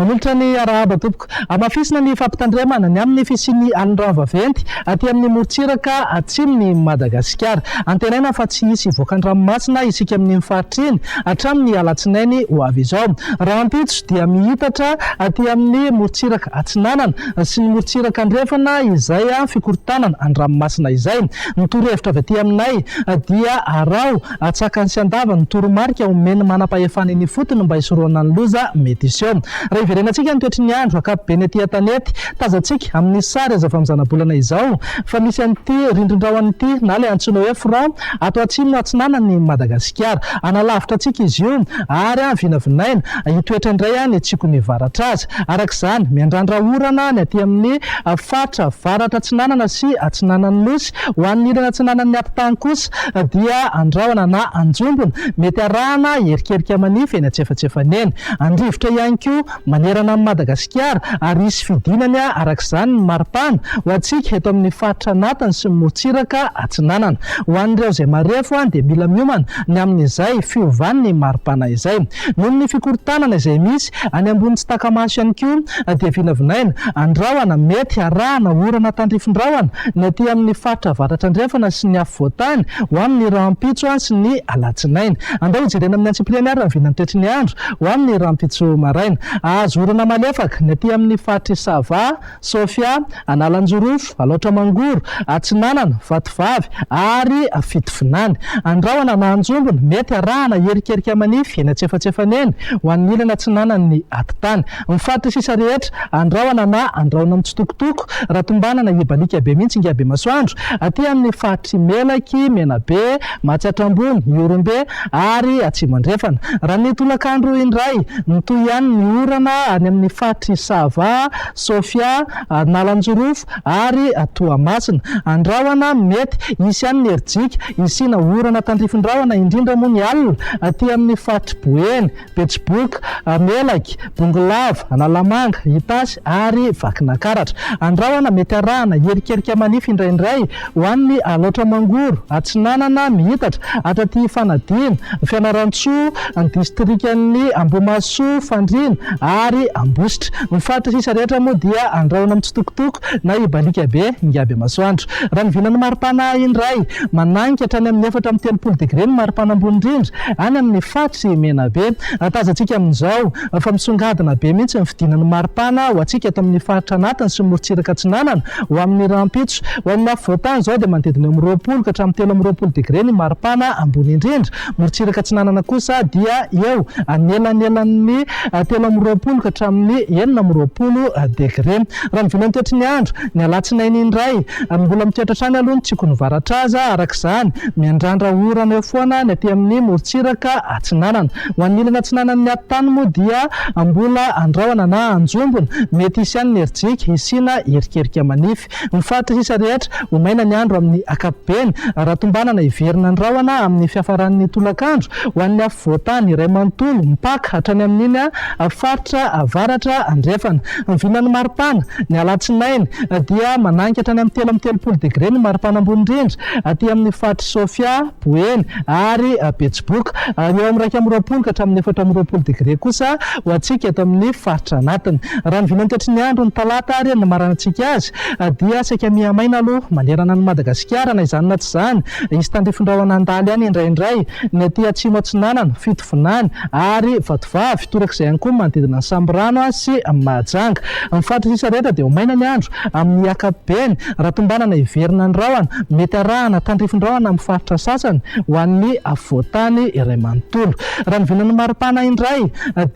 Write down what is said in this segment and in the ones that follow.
manolotra ny arahaba tompoko amafisina ny fampitandremana ny amin'ny fisian'ny alindrova vaventy aty amin'ny morotsiraka atsimony Madagasikara antenaina fa tsy hisy voakan-dranomasina isika amin'ny faritriny hatramin'ny alatsinainy ho avy izao raha ampitso dia mihitatra aty amin'ny morotsiraka atsinanana sy ny morotsiraka andrefana izay fikorotanana an-dranomasina izay nitorohevitra avy aty aminay dia arao atsakany sy andava nitoromarika omeny manam-pahefana ny fotony mba hisoroana ny loza Meteo raha iverenantsika ny toetry ny andro akapobe aty an-tanety tazantsika amin'ny sary aza famizana-bolana izao fa misy an'ity rindrin-drahon'ity na le antsoina hoe front ato atsimo atsinanany Madagasikara analavitra antsika izy io ary vinavinaina hitoetra indray ny tsiko ny varatra azy arak'izany miandrandra orana ny aty amin'ny fatra varatra atsinanana sy atsinanany nosy ho an'ny ilana atsinanany apitany kosa dia andrahona na anjombona mety arahana herikerika manify eny atsefatsefaneny andrivotra ihany koa manerana amin'ny Madagasikara ary isy fidinany arak'izany ny maripana ho antsika eto amin'ny faritra anatiny sy morotsiraka atsinanana ho an'ireo izay marefo dia mila miomana ny amin'izay fiovan'ny maripana izay noho ny fikorotanana izay misy any ambony tsy takamaso ihany koa dia vinavinaina andrahona mety arahana orana tandrifin-drahona ny aty amin'ny faritra varatra andrefana sy ny afovoantany ho amin'ny rahampitso sy ny alatsinaina andao jerena amin'ny antsimpiriany ary vinany toetry ny andro ho amin'ny rahampitso maraina azo orana malefaka ny aty amin'ny faritra Sava Sofia Analanjorofo Alotra Mangoro atsinanana vatovavy ary fitofinany andrahona na anjombona mety arahana herikerika manify eny atsefatsefaneny ho an'ny ilana atsinanany atitany mifaritra sisa rehetra andrahona na andrahona mitsitokotoko raha tombanana ibalika be mihitsy ingabe masoandro aty amin'ny faritry Melaky Menabe Matsiatrambony Iorombe ary Atsimandrefana raha ny tolakandro indray nitoy ihany ny orana any amin'ny faritry Sava Sofia Nalanjorofo ary Toamasina andrahona mety isy ihany ny herijika isina orana tandrifin-drahona indrindra moa ny alina aty amin'ny faritry Boeny Betsiboka Melaky Bongolava Analamanga Itasy ary Vakinakaratra andrahona mety arahana herikerika manify indraindray ho an'ny Alotra Mangoro atsinanana mihitatra ataty fanadina Fianarantsoa ny distrikan'ny Ambomaso Fandrina ary Ambositra mifaritra sisa rehetra moa dia andrahona mitsitokotoko na ibalika be ingaby masoandro raha ny vinan'ny maripana indray mananika hatrany amin'ny 4 degré ny maripana ambony indrindra any amin'ny faritry Menabe tazantsika amin'izao fa misongadina be mihitsy ny fidinan'ny maripana ho antsika eto amin'ny faritra anatiny sy morotsiraka atsinanana ho amin'ny rahampitso ho amin'ny afovoantany izao dia manodidina amin'ny 20 ka hatramin'ny 20 degré ny maripana ambony indrindra morotsiraka atsinanana kosa dia eo anelanelan'ny 20 ka hatramin'ny 20 degré raha ny vinany toetry ny andro ny alatsinainy indray mbola mitoetra trany aloha ny tsiko ny varatra aza arak'izany miandrandra orana eo foana ny aty amin'ny morotsiraka atsinanana ho an'ny ilana atsinanan'ny atitany moa dia mbola andrahona na anjombona mety isy ihany ny herijika isina herikerika manify mifaritra sisa rehetra ho maina ny andro amin'ny akapobeny raha tombanana iverina andrahona amin'ny fiafaran'ny tolakandro ho an'ny afovoantany iray manontolo mipaka hatrany amin'iny faritra varatra andrefana vinan'ny maripana ny alatsinainy dia mananika hatrany amin'ny 13 degré ny maripana ambony indrindra aty amin'ny faritra Sofia Boeny ary Betsiboka eo amin'ny 20 ka hatramin'ny 4 degré kosa ho antsika eto amin'ny faritra anatiny raha ny vinany toetry ny andro ny talata ary ny maranantsika azy dia saika miamaina aloha manerana ny Madagasikara na izany na tsy izany isy tandrifin-drahona andaly ihany indraindray ny aty atsimo atsinanana fitovinany ary vatovavy torak'izay ihany koa manodidina ny Samborano sy Mahajanga mifaritra sisa rehetra dia ho maina ny andro amin'ny akapobeny raha tombanana iverina ny rahona mety arahana tandrifin-drahona amin'ny faritra sasany ho an'ny afovoantany iray manontolo raha ny vinan'ny maripana indray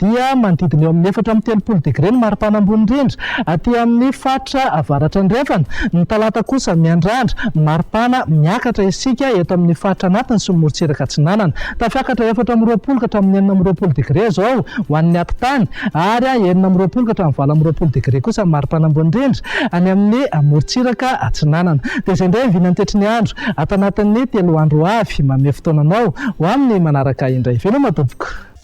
dia manodidina eo amin'ny 4 degré ny maripana ambony indrindra aty amin'ny faritra avaratra andrefana ny talata kosa miandrandra maripana miakatra isika eto amin'ny faritra anatiny sy morotsiraka atsinanana tafiakatra 4 ka hatramin'ny 20 degré zao ho an'ny atitany ary 20 ka hatramin'ny 20 degré kosa maripana ambony indrindra any amin'ny morotsiraka atsinanana dia izay indray vinany toetry ny andro ato anatin'ny 3 andro avy manome fotoananao ho amin'ny manaraka indray velo matoboka